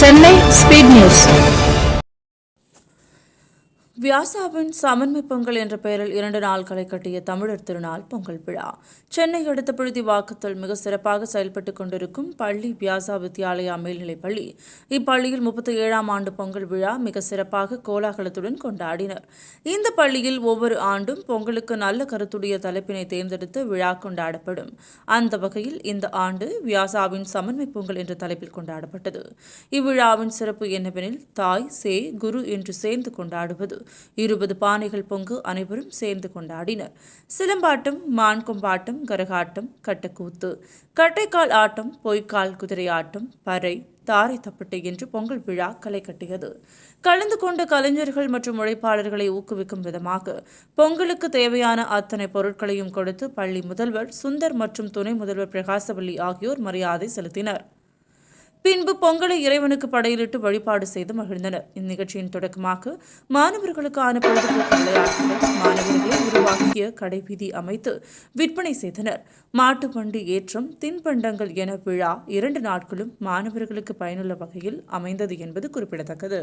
Chennai speed news. வியாசாவின் சமன்மை பொங்கல் என்ற பெயரில் 2 நாட்களை கட்டிய தமிழர் திருநாள் பொங்கல் விழா சென்னை அடுத்த புழுதிவாக்கத்தில் மிக சிறப்பாக செயல்பட்டுக் கொண்டிருக்கும் பள்ளி வியாசா வித்யாலயா மேல்நிலைப் பள்ளி. இப்பள்ளியில் 37ஆம் ஆண்டு பொங்கல் விழா மிக சிறப்பாக கோலாகலத்துடன் கொண்டாடினர். இந்த பள்ளியில் ஒவ்வொரு ஆண்டும் பொங்கலுக்கு நல்ல கருத்துடைய தலைப்பினை தேர்ந்தெடுத்து விழா கொண்டாடப்படும். அந்த வகையில் இந்த ஆண்டு வியாசாவின் சமன்மை பொங்கல் என்ற தலைப்பில் கொண்டாடப்பட்டது. இவ்விழாவின் சிறப்பு என்னவெனில் தாய் சே குரு என்று சேர்ந்து கொண்டாடுவது. 20 பானைகள் பொங்கு அனைவரும் சேர்ந்து கொண்டாடினர். சிலம்பாட்டம், மான் கொம்பாட்டம், கரகாட்டம், கட்டக்கூத்து, கட்டைக்கால் ஆட்டம், பொய்க்கால் குதிரை ஆட்டம், பறை, தாரை தப்பட்டை என்று பொங்கல் விழா களை கட்டியது. கலந்து கொண்ட கலைஞர்கள் மற்றும் உழைப்பாளர்களை ஊக்குவிக்கும் விதமாக பொங்கலுக்கு தேவையான அத்தனை பொருட்களையும் கொடுத்து பள்ளி முதல்வர் சுந்தர் மற்றும் துணை முதல்வர் பிரகாசவல்லி ஆகியோர் மரியாதை செலுத்தினர். பின்பு பொங்கலை இறைவனுக்கு படையிலிட்டு வழிபாடு செய்து மகிழ்ந்தனர். இந்நிகழ்ச்சியின் தொடக்கமாக மாணவர்களுக்கான பொழுதுபோக்கு விளையாட்டுகள், மாணவர்களை உருவாக்கிய கடைவீதி அமைத்து விற்பனை செய்தனர். மாட்டு வண்டி ஏற்றம், தின்பண்டங்கள் என விழா 2 நாட்களும் மாணவர்களுக்கு பயனுள்ள வகையில் அமைந்தது என்பது குறிப்பிடத்தக்கது.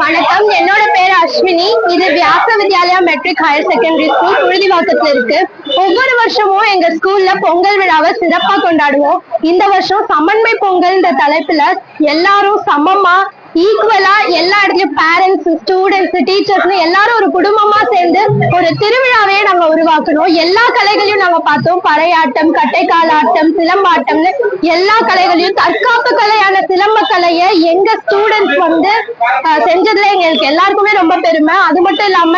வணக்கம், என்னோட பேர் அஸ்வினி. இது Vyasa Vidyalaya matric higher secondary school புழுதிவாக்கத்துல இருக்கு. ஒவ்வொரு வருஷமும் எங்க ஸ்கூல்ல பொங்கல் விழாவை சிறப்பா கொண்டாடுவோம். இந்த வருஷம் சமன்மை பொங்கல்ன்ற தலைப்புல எல்லாரும் சமமா ஈக்குவலா எல்லா இடத்துலயும் பேரண்ட்ஸ், ஸ்டூடெண்ட்ஸ், டீச்சர்ஸ் எல்லாரும் ஒரு குடும்பமா சேர்ந்து ஒரு திருவிழாவே நாங்க உருவாக்கணும். எல்லா கலைகளையும் நாங்க பார்த்தோம். பறையாட்டம், கட்டைக்கால் ஆட்டம், சிலம்பாட்டம்னு எல்லா கலைகளையும் தற்காப்பு கலையான சிலம்ப கலையை எங்க ஸ்டூடெண்ட்ஸ் செஞ்சதுல எங்களுக்கு எல்லாருக்குமே ரொம்ப பெருமை. அது மட்டும் இல்லாம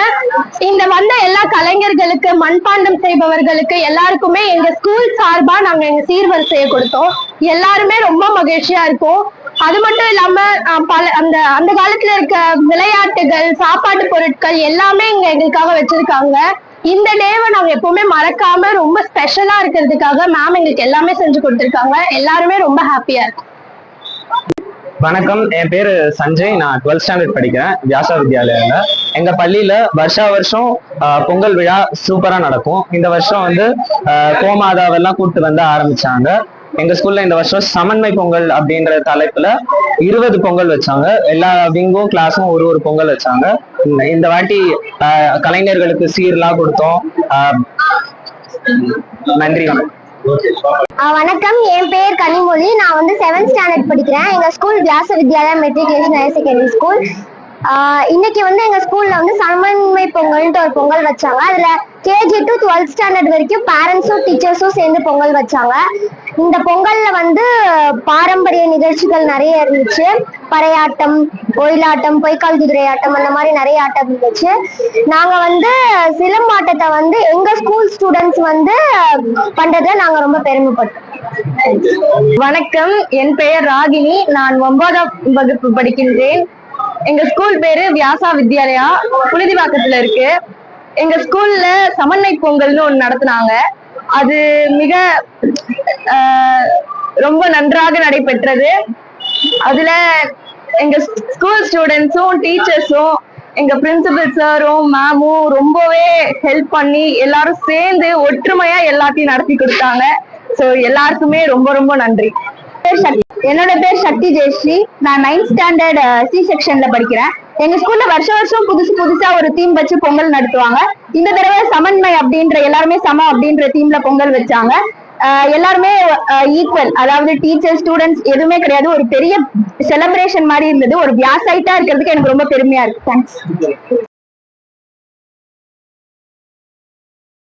இந்த வந்த எல்லா கலைஞர்களுக்கு, மண்பாண்டம் செய்பவர்களுக்கு எல்லாருக்குமே எங்க ஸ்கூல் சார்பா நாங்க எங்க சீர்வரிசையை கொடுத்தோம். எல்லாருமே ரொம்ப மகிழ்ச்சியா இருக்கும். அது மட்டும் இல்லாம அந்த காலத்துல இருக்க விளையாட்டுகள், சாப்பாட்டு பொருட்கள் எல்லாமே இங்க எங்களுக்காக வச்சிருக்காங்க. இந்த டேவை நாங்க எப்பவுமே மறக்காம ரொம்ப ஸ்பெஷலா இருக்கிறதுக்காக மேம் எங்களுக்கு எல்லாமே செஞ்சு கொடுத்திருக்காங்க. எல்லாருமே ரொம்ப ஹாப்பியா இருக்கும். வணக்கம், என் பேரு சஞ்சய். நான் 12th ஸ்டாண்டர்ட் படிக்கிறேன் வியாசா வித்யாலயால. எங்க பள்ளியில வருஷம் பொங்கல் விழா சூப்பரா நடக்கும். இந்த வருஷம் கோமாதாவெல்லாம் கூப்பிட்டு வந்து ஆரம்பிச்சாங்க. எங்க ஸ்கூல்ல இந்த வருஷம் சமன்மை பொங்கல் அப்படின்ற தலைப்புல 20 பொங்கல் வச்சாங்க. எல்லா விங்கும் கிளாஸும் ஒரு பொங்கல் வச்சாங்க. இந்த வாட்டி கலைஞர்களுக்கு சீர்லாம் கொடுத்தோம். நன்றி. வணக்கம், என் பேர் கனிமொழி. நான் 7th ஸ்டாண்டர்ட் படிக்கிறேன். எங்க school Vyasa Vidyalaya matriculation higher secondary school. இன்னைக்கு எங்க ஸ்கூல்ல சமன்மை பொங்கல்ன்ட்டு ஒரு பொங்கல் வச்சாங்க. அதுல KG to 12th ஸ்டாண்டர்ட் வரைக்கும் பேரண்ட்ஸும் டீச்சர்ஸும் சேர்ந்து பொங்கல் வச்சாங்க. இந்த பொங்கல்ல பாரம்பரிய நிகழ்ச்சிகள் நிறைய இருந்துச்சு. பறையாட்டம், ஒயிலாட்டம், பொய்க்கால் குதிரை ஆட்டம், அந்த மாதிரி நிறைய ஆட்டம் இருந்துச்சு. நாங்க சிலம்பாட்டத்தை எங்க ஸ்கூல் ஸ்டூடெண்ட்ஸ் பண்றதுல நாங்க ரொம்ப பெருமைப்பட்டோம். வணக்கம், என் பெயர் ராகினி. நான் 9ஆம் வகுப்பு படிக்கின்றேன். எங்க ஸ்கூல் பேரு வியாசா வித்யாலயா, புழுதிவாக்கத்துல இருக்கு. எங்க ஸ்கூல்ல சமன்மை பொங்கல்னு ஒண்ணு நடத்தினாங்க. அது மிக ரொம்ப நன்றாக நடைபெற்றது. அதுல எங்க ஸ்கூல் ஸ்டூடெண்ட்ஸும் டீச்சர்ஸும் எங்க பிரின்சிபல் சாரும் மேமும் ரொம்பவே ஹெல்ப் பண்ணி எல்லாரும் சேர்ந்து ஒற்றுமையா எல்லாத்தையும் நடத்தி கொடுத்தாங்க. ஸோ எல்லாருக்குமே ரொம்ப ரொம்ப நன்றி. என்னோட பேர் சக்தி ஜெயஸ்ரீ. நான் 9th ஸ்டாண்டர்ட் C செக்ஷன்ல படிக்கிறேன். எங்க ஸ்கூல்ல வருஷம் புதுசா ஒரு தீம் வச்சு பொங்கல் நடத்துவாங்க. இந்த தடவை சமன்மை அப்படின்ற, எல்லாருமே சம அப்படின்ற தீம்ல பொங்கல் வச்சாங்க. எல்லாருமே ஈக்குவல், அதாவது டீச்சர், ஸ்டூடெண்ட்ஸ் எதுவுமே கிடையாது. ஒரு பெரிய செலிப்ரேஷன் மாதிரி இருந்தது. ஒரு வியாசைட்டா இருக்கிறதுக்கு எனக்கு ரொம்ப பெருமையா இருக்கு. தேங்க்ஸ்.